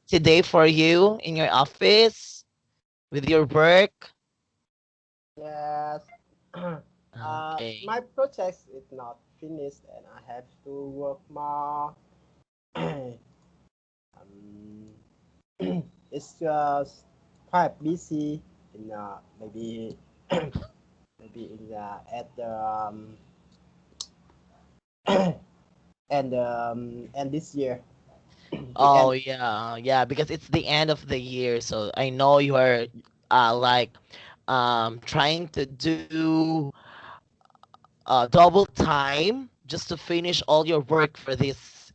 today for you in your office with your work? Yes. Okay. My project is not finished and I have to work more. um, it's just quite busy in maybe maybe in at the and this year the Oh end. yeah, yeah, because it's the end of the year, so I know you are like trying to do double time just to finish all your work for this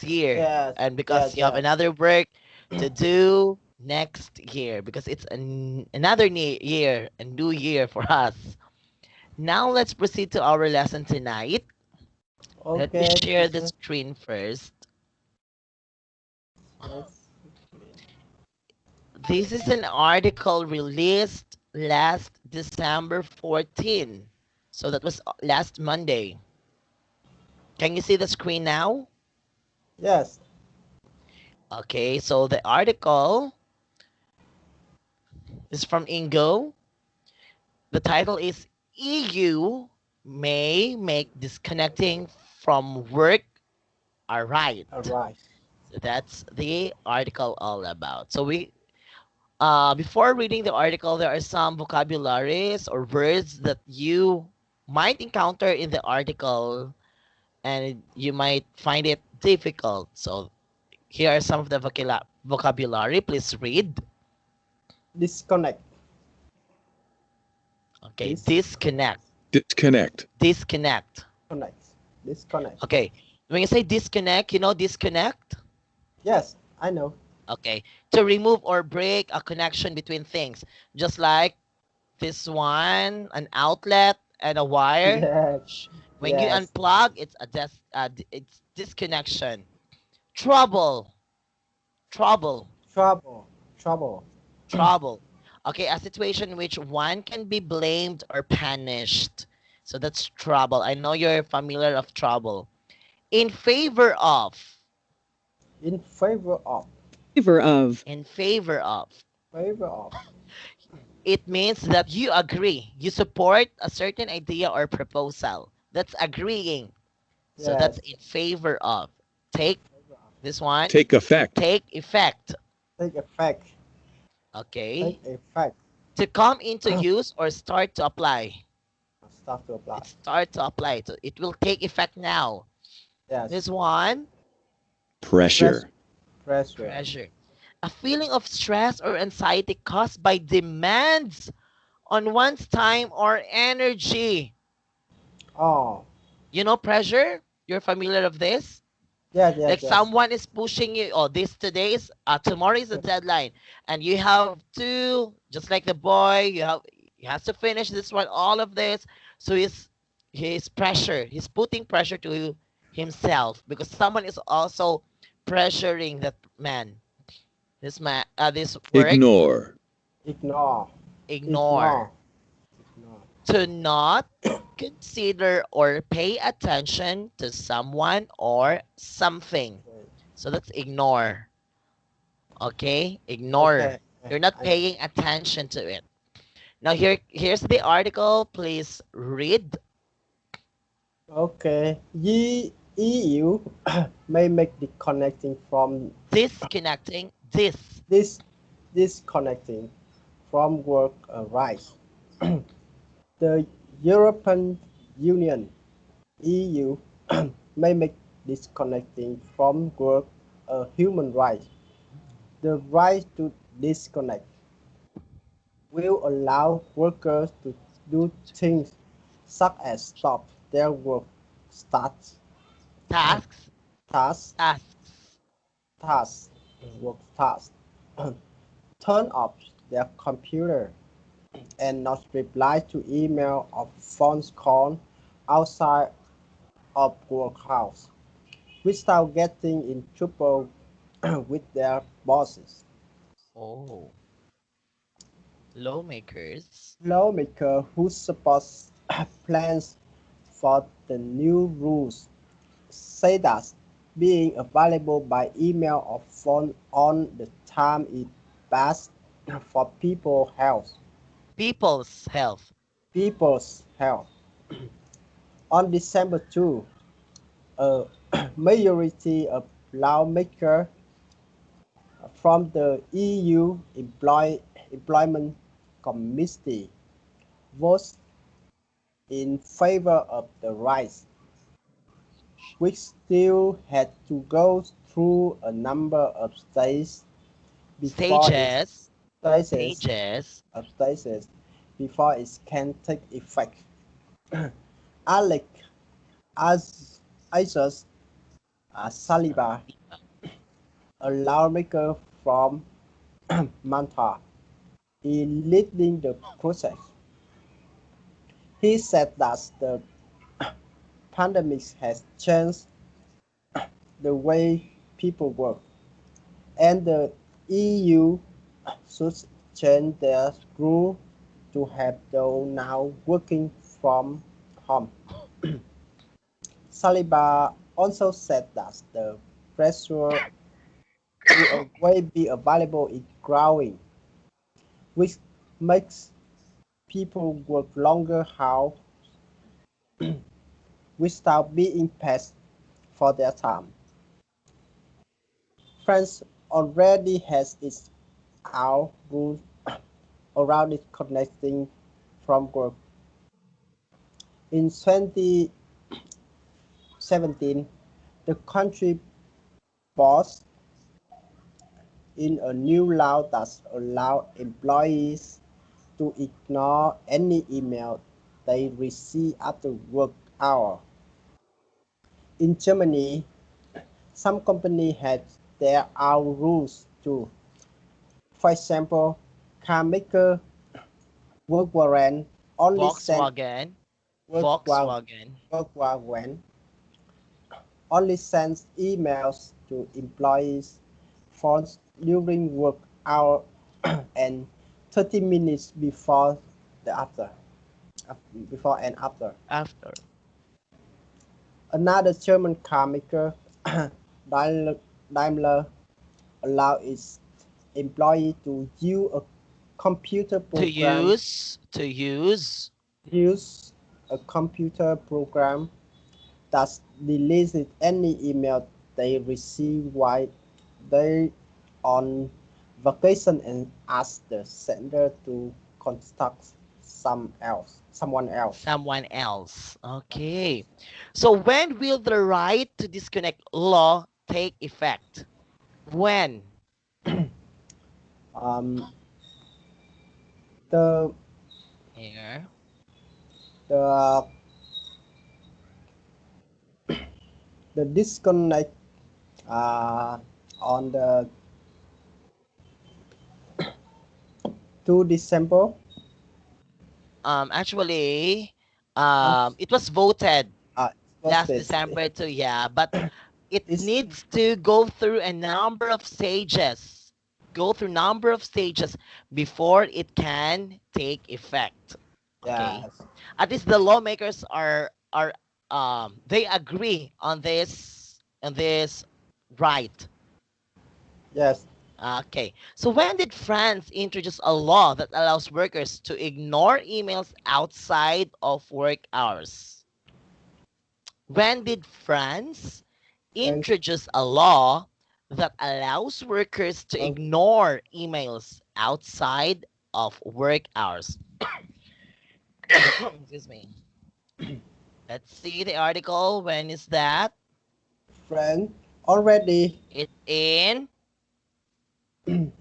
year, Yes, and because yes, you have yes. another work to do next year because it's another year, a new year for us. Now let's proceed to our lesson tonight. Let me Okay, share the teacher. screen first. Yes. This is an article released last December 14. So that was last Monday. Can you see the screen now? Yes. Okay, so the article is from Ingo. The title is EU may make disconnecting from work a right. All right. So that's the article all about. So we before reading the article, there are some vocabularies or words that you might encounter in the article and you might find it difficult. So here are some of the vocabulary. Please read. Disconnect. Okay, disconnect. Disconnect. Disconnect. Disconnect. Disconnect. Okay, when you say disconnect, you know disconnect? Yes, I know. Okay, to remove or break a connection between things. Just like this one, an outlet and a wire. Yes. When you Yes. unplug, it's disconnection. Trouble, trouble, Trouble. Trouble. trouble. Okay, a situation in which one can be blamed or punished. So that's trouble. I know you're familiar of trouble. In favor of, In favor of. Favor of. in favor of. Favor of. It means that you agree, you support a certain idea or proposal. That's agreeing. So that's Yes. in favor of. Take Favor of. this one. Take effect. Take effect. Take effect. Okay. Take effect. To come into use or start to apply. Start to apply. It start to apply. So it will take effect now. Yes. This one, Pressure. Pressure. Pressure. pressure. A feeling of stress or anxiety caused by demands on one's time or energy. Oh. You know pressure? You're familiar of this? Yes, yes, Like yes. someone is pushing you, oh, this today's tomorrow is the deadline, and you have to, just like the boy, he has to finish this one, all of this. So he's pressure. He's putting pressure to himself because someone is also pressuring that man. This work. Ignore. Ignore. Ignore. Ignore. Ignore. To not consider or pay attention to someone or something. So that's ignore. Okay, ignore. Okay. Okay. You're not I know. paying attention to it. Now here's the article. Please read. Okay. EU may make the connecting from Disconnecting. this disconnecting from work arise. The European Union (EU) may make disconnecting from work a human right. The right to disconnect will allow workers to do things such as stop their work, start Tasks. tasks, Tasks. tasks, work tasks, turn off their computer, and not reply to email or phone call outside of work hours without getting in trouble with their bosses. Oh, lawmakers. Lawmakers who support plans for the new rules say that being available by email or phone on the time is best for people's health. People's health. People's health. On December 2, a majority of lawmakers from the EU Employment Committee voted in favor of the rise, which still had to go through a number of stages before Stages. before it can take effect. Alex Isaac Saliba, a lawmaker from Malta, is leading the process. He said that the pandemic has changed the way people work, and the EU should change their rule to have those now working from home. Saliba also said that the pressure to always be available is growing, which makes people work longer hours without being paid for their time. France already has its own rules around it connecting from work. In 2017, the country passed in a new law that allows employees to ignore any email they receive after work hours. In Germany, some companies have their own rules too. For example, car maker Volkswagen only Volkswagen. sends emails to employees phones during work hour and 30 minutes before and after. Another German car maker, Daimler, allows its employee to use a computer program. Use a computer program that deletes any email they receive while they on vacation and ask the sender to contact someone else. Okay. So when will the right to disconnect law take effect? When? The Here. The disconnect on the 2 December. Actually, it was voted last December too, yeah, but it needs to go through a number of stages. Before it can take effect. Okay. Yes. At least the lawmakers are they agree on this right. Yes. Okay. So when did France introduce a law that allows workers to ignore emails outside of work hours? When did France introduce a law that allows workers to ignore emails outside of work hours? Excuse me. Let's see the article. When is that? France already. It's in In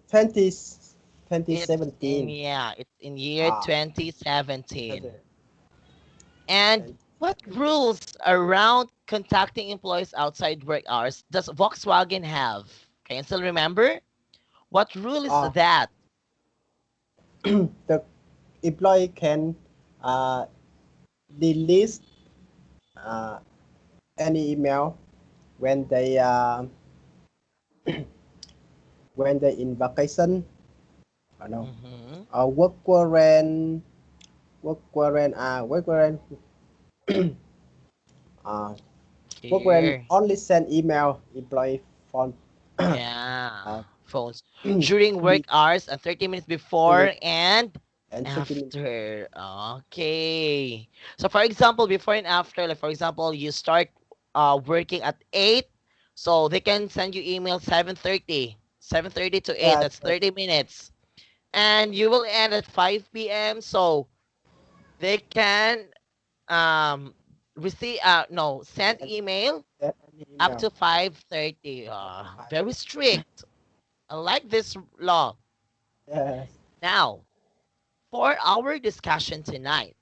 2017. It's in year 2017. And what rules around contacting employees outside work hours does Volkswagen have? Can you still remember? What rule is that? The employee can delete any email when they in vacation. I know. Work quarantine. Program Here. only send email employee phone. Yeah. uh, Phones during work hours and 30 minutes before and and 30 minutes. after. Okay. So for example, before and after, like for example, you start working at 8, so they can send you email 7:30. 7:30 to 8. Yes, That's 30 minutes. And you will end at 5 p.m. So they can um receive no send yes, email any up email. to 5:30. Very strict. I like this law. Yes. Now, for our discussion tonight,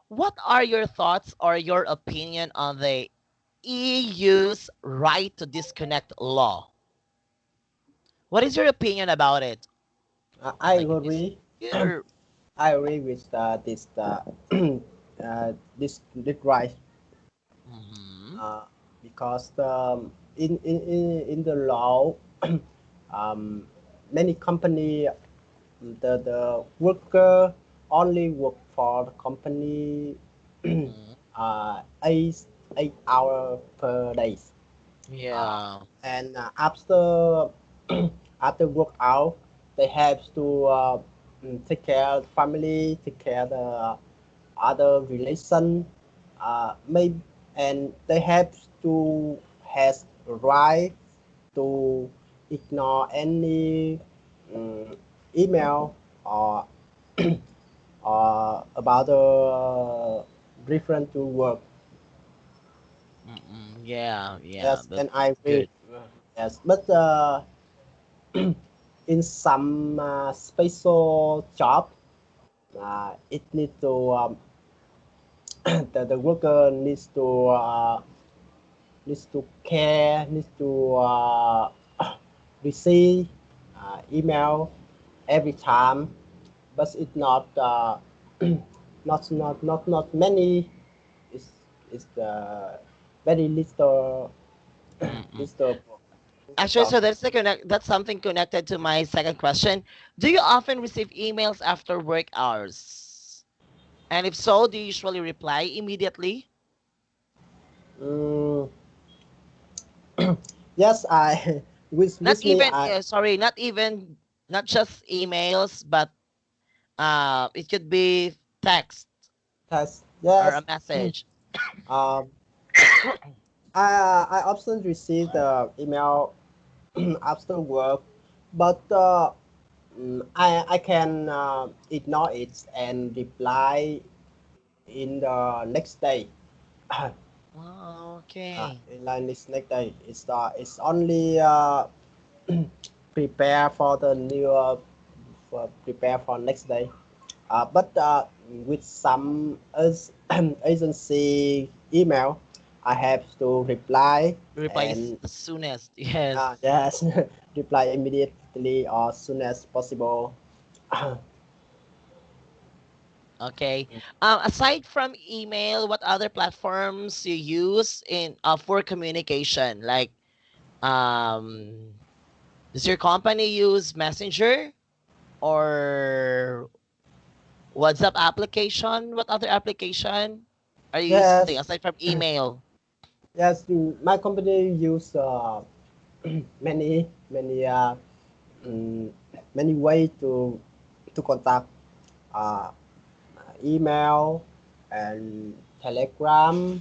what are your thoughts or your opinion on the EU's right to disconnect law? What is your opinion about it? I Like, is agree. here? I agree with this this right Mm-hmm. uh, because in the law um, many company the worker only work for the company Mm-hmm. 8 hour per day uh, Yeah. and after after work out they have to take care of family, take care of the other relation, maybe, and they have to has right to ignore any um, email or about the different to work. Mm-mm. Yeah. Yeah. Yes, That's and I agree. good. Yes, but in some special job, it need to the worker needs to care, needs to receive email every time, but it's not not many. It's very little Mm-mm. little Actually, job. so that's something connected to my second question. Do you often receive emails after work hours? And if so, do you usually reply immediately? Mm, yes, I Not with me even, I sorry, not even, not just emails, but it could be text test or yes. a message. um, I often receive the email after work, but I can ignore it and reply in the next day. Oh, okay. In line this next day, it's only prepare for the new prepare for next day. But with some agency email, I have to reply Reply is and the soonest. Yes. yes, reply immediately or as soon as possible. Okay. Aside from email, what other platforms you use in for communication? Like, um, does your company use Messenger or WhatsApp application? What other application are you using Yes, aside from email? yes. My company use many mm, many way to contact uh, email and Telegram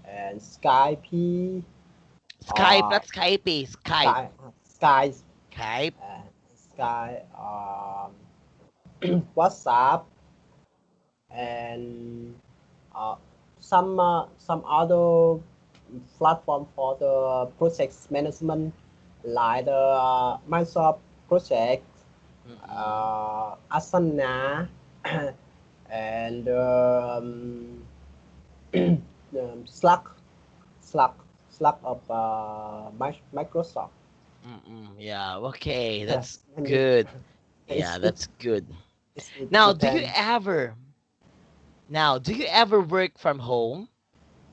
and Skype, Skype, uh, not Skype, Skype. Sky, Sky, Skype. uh, WhatsApp, and uh, some other platform for the project management like the Microsoft project, Mm-mm. Asana, and Slack, Slack, Slack of Microsoft. Mm-mm. Yeah, okay, that's Yes, many. good. It's Yeah, that's good. it Now, depends. do you ever work from home?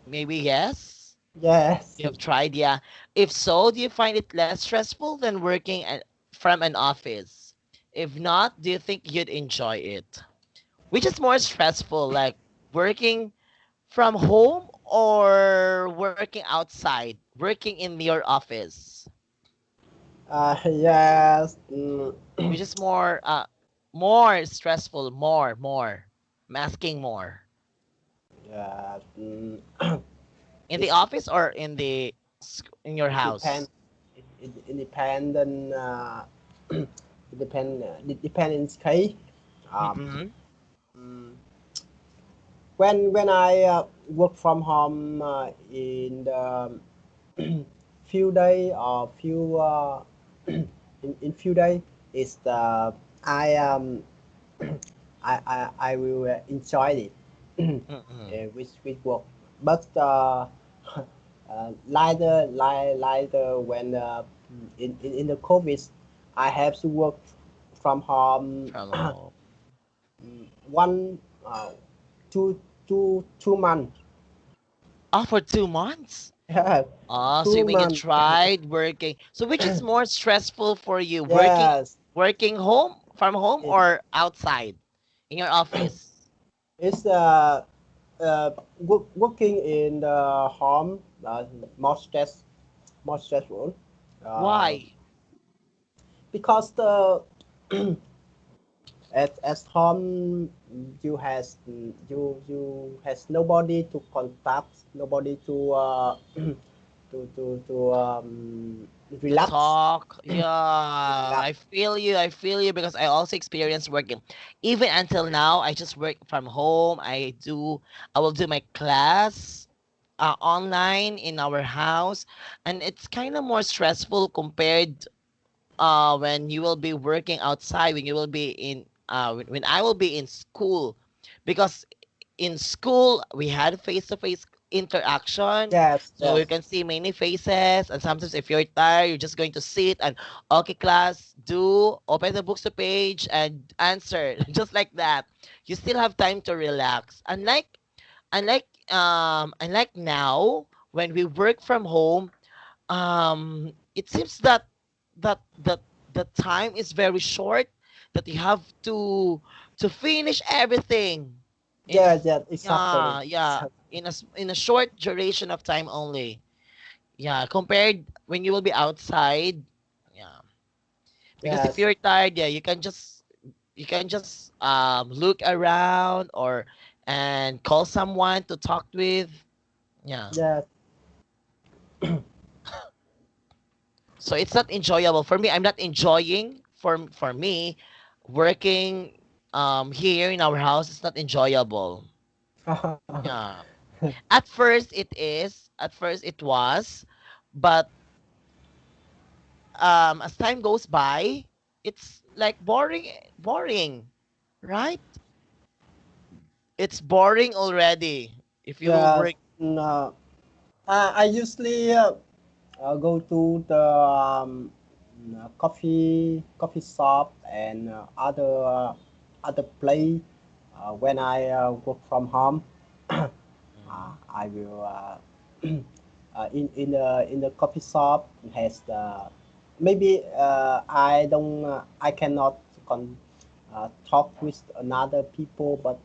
Maybe yes. Yes, You have tried, yeah. If so, do you find it less stressful than working from an office? If not, do you think you'd enjoy it? Which is more stressful, like working from home or working outside, working in your office? Yes. Which is more stressful, more. I'm asking more. Yeah, In the it's office or in your it depend house? it depend on it depend in case. Um, Mm-hmm. mm, when I work from home in the few day or few in few day is the I I will enjoy it Mm-hmm. with work, but later when in the COVID I have to work from home From home. one uh, two months. Oh, for 2 months? Yeah, Oh, so two when you months. tried working, so which is more stressful for you, Yes, working home from home it, or outside in your office? it's working in the home more more stressful uh, Why? because the at home you has nobody to contact, nobody to To relax. talk. Yeah, Relax. I feel you because I also experienced working. Even until now, I just work from home. I will do my class online in our house, and it's kind of more stressful compared when you will be working outside, when you will be in when I will be in school, because in school we had face-to-face interaction, Yes, so you yes. can see many faces, and sometimes if you're tired you're just going to sit and, okay class, do open the books to page and answer just like that. You still have time to relax, unlike now when we work from home. It seems that the time is very short, that you have to finish everything in Yeah, yeah, exactly. yeah, in a short duration of time only. Yeah, compared when you will be outside. Yeah, because if Yes, you're tired, yeah, you can just look around or and call someone to talk with. Yeah, yes. so it's not enjoyable for me. I'm not enjoying, for me, working here in our house is not enjoyable. Yeah, at first it is, at first it was, but as time goes by, it's like boring, right? It's boring already if you will Yes. work. No. I usually go to the coffee shop and other place when I work from home. Mhm. I will in the coffee shop has the maybe I cannot talk with another people, but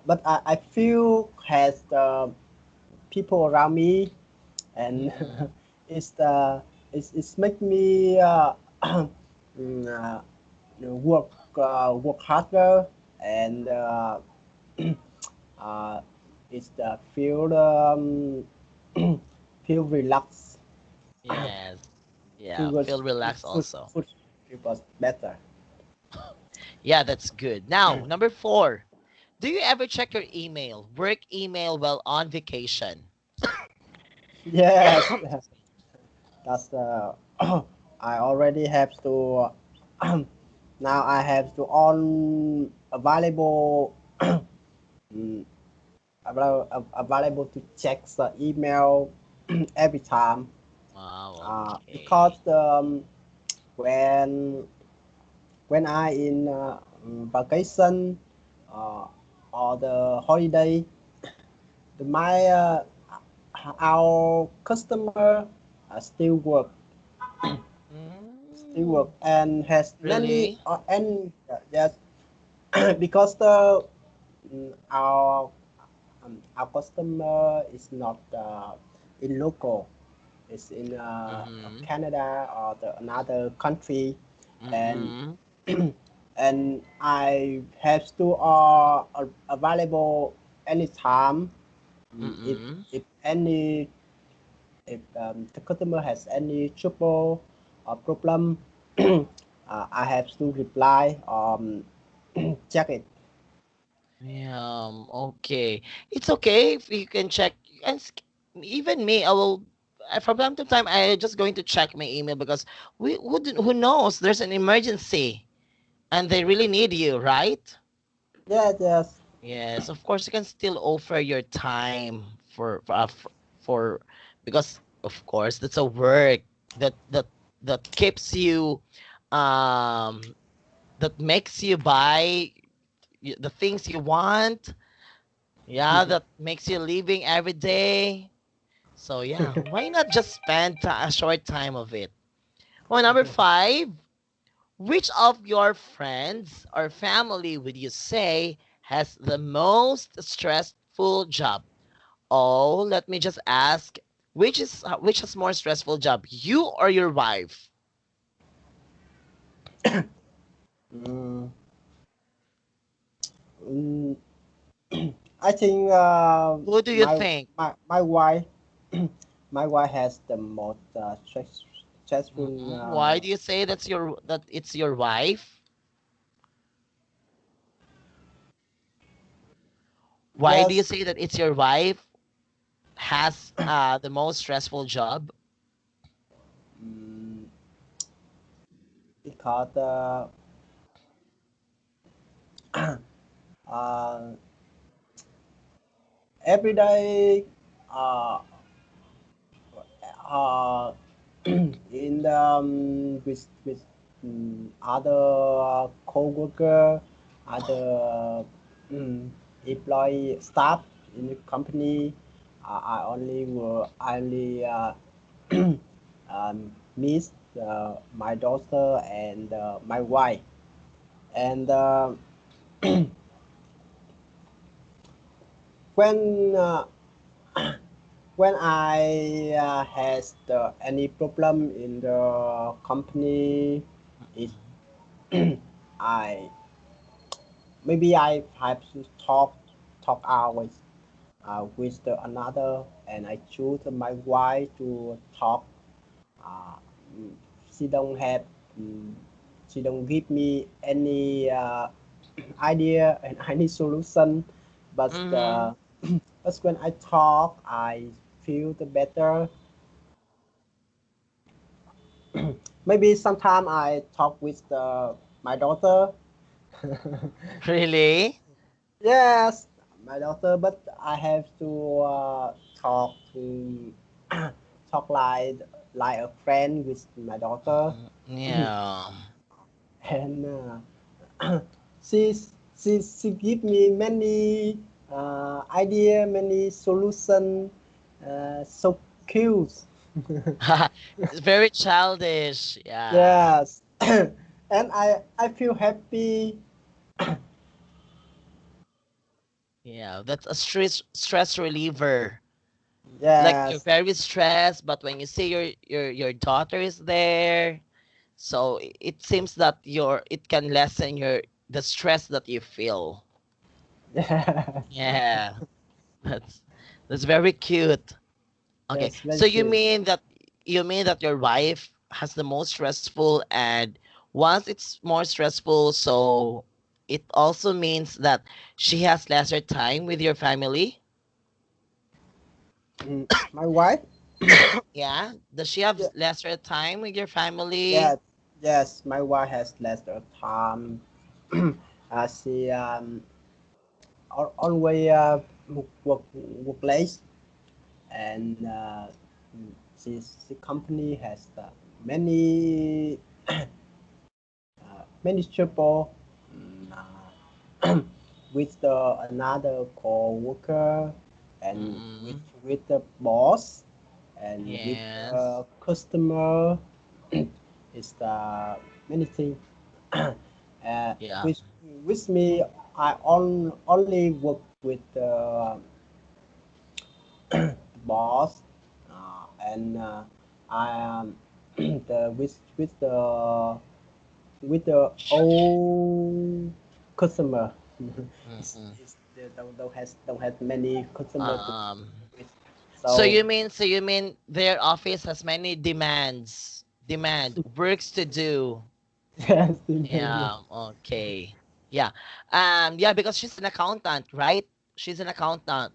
but I feel has the people around me, and Mm-mm. it's the it's make me mm, uh, work harder, and uh, it's the feel feel relaxed, Yes, feel yeah, was feel relaxed also. food feel was better. Yeah, that's good. Now, number 4, do you ever check your email, work email, while on vacation? Yes, that's the I already have to now I have to on available mm, available to check the email every time Wow, because okay. when I in vacation uh, or the holiday, my our customer still work Mm, and has many really? and yes because the our our customer is not in local. It's in Mm-hmm. Canada or another country, and Mm-hmm. and I have to available anytime. If Mm-hmm. if any if the customer has any trouble or problem, I have to reply check it. Yeah, okay. It's okay if you can check. And even me, I will. From time to time, I just going to check my email because who knows? There's an emergency and they really need you, right? Yes, yes. Yes, of course you can still offer your time for because of course that's a work that keeps you um that makes you buy the things you want. Yeah, that makes you living every day. So yeah, why not just spend a short time of it? Well, number 5, which of your friends or family would you say has the most stressful job? Oh, let me just ask, which is more stressful job, you or your wife? Mm, mm, I think Who do you think? my wife my wife has the most stressful. Why do you say that it's your wife? Why do you Yes, say that it's your wife has the most stressful job? mm, because uh, every day uh, uh, in the, with other co-worker, other employee staff in the company. I only miss my daughter and my wife. And when when I has any problem in the company, it I maybe I have to talk out with the another, and I choose my wife to talk. Uh, mm, she don't have mm, she don't give me any idea and any solution, but Mm-hmm. but when I talk, I feel the better. Maybe sometime I talk with my daughter. Really? Yes, my daughter, but I have to talk to talk like a friend with my daughter, Yeah. and she give me many idea, many solution, so cute. It's very childish. Yeah. Yes, and I feel happy. Yeah, that's a stress reliever. Like you're Yes, very stressed, but when you see your daughter is there, so it seems that it can lessen the stress that you feel. yes, Yeah, that's that's very cute. Okay, yes, very so cute. you mean that your wife has the most stressful, and once it's more stressful, so it also means that she has lesser time with your family. My wife. Yeah, does she have Yeah, lesser time with your family? yes, yes. My wife has less time. She always workplace, and she company has many many trouble with the another co-worker, and Mm-mm. with the boss, and with Yes. the customer. It's many things. Yeah. With me, I only work with boss, and I the with the old customer. Mm-mm. They don't have many customers to Um, with. so So you mean their office has many works to do. yes, yeah. Yeah, okay. Yeah. Yeah, because she's an accountant, right? She's an accountant.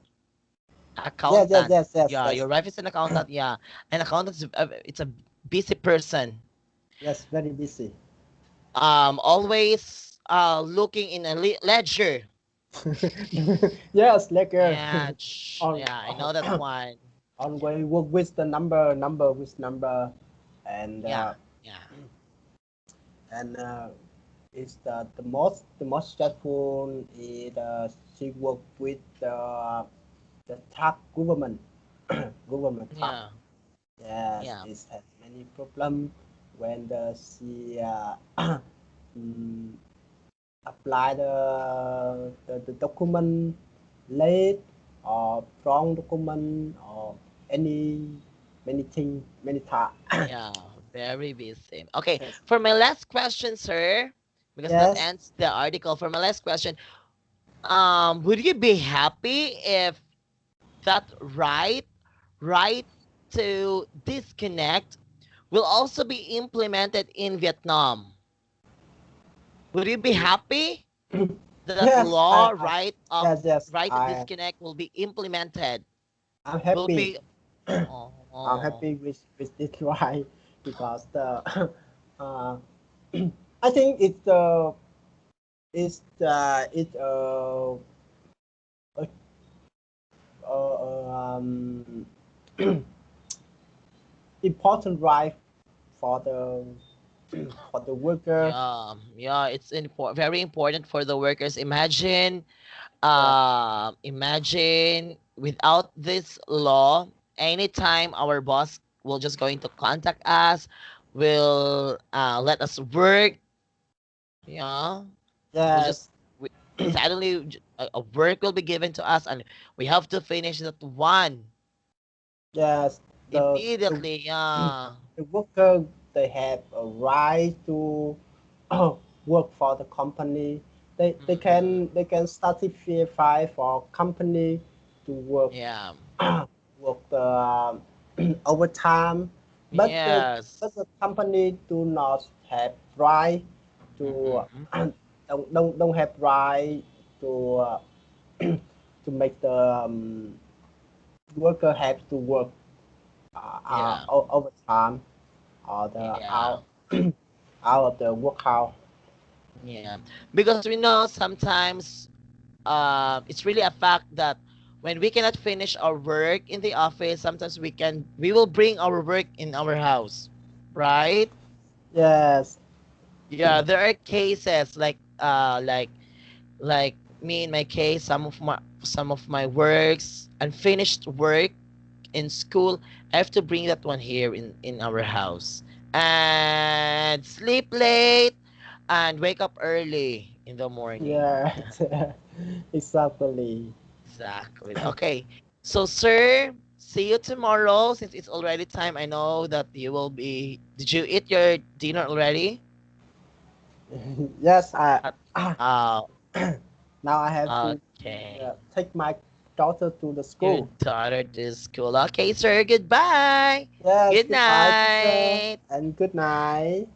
Yes, yes, Accountant. yes, yes, Yeah, yes, your wife is an accountant. Yeah. An accountant is it's a busy person. yes, very busy. Always looking in a ledger. Yes, like Yeah, on, yeah, I know that one. on when we work with the number with number, and Yeah, yeah. and it's the most stressful is she work with the tax government government tax. Yeah, Yes, yeah. it has many problem when she mm, apply the document late or wrong document or any many thing many time. Yeah, very busy. Okay, Yes, for my last question, sir, because that yes, ends the article. For my last question, would you be happy if that right to disconnect will also be implemented in Vietnam? Would you be happy that yes. law Yes, yes. right to disconnect will be implemented? I'm Will happy. be I'm oh happy with this right because the uh, I think it's a, um, important right for the for the worker. yeah, yeah, it's very important for the workers. Yeah, Imagine without this law, anytime our boss will just going to contact us, will let us work. Yeah, we'll just yes, we, suddenly a work will be given to us, and we have to finish that one yes. The immediately. Yeah, the worker they have a right to work for the company. mm-mm. They can certify for company to work Yeah, work overtime, yes. but the company do not have right to Mm-mm. don't have right to to make the worker have to work Yeah, overtime or the yeah. out out of the work house. Yeah, because we know sometimes it's really a fact that when we cannot finish our work in the office, sometimes we will bring our work in our house, right? Yes, Yeah, there are cases like me in my case, some of my works unfinished work in school, I have to bring that one here in our house and sleep late and wake up early in the morning. yes, exactly. Exactly. Okay. So, sir, see you tomorrow since it's already time. I know that you will be. Did you eat your dinner already? Yes, Uh, uh, now I have to okay. take my daughter to the Your school. daughter to school. Okay, sir. Goodbye. Yes, Good goodbye, teacher, night. and good night.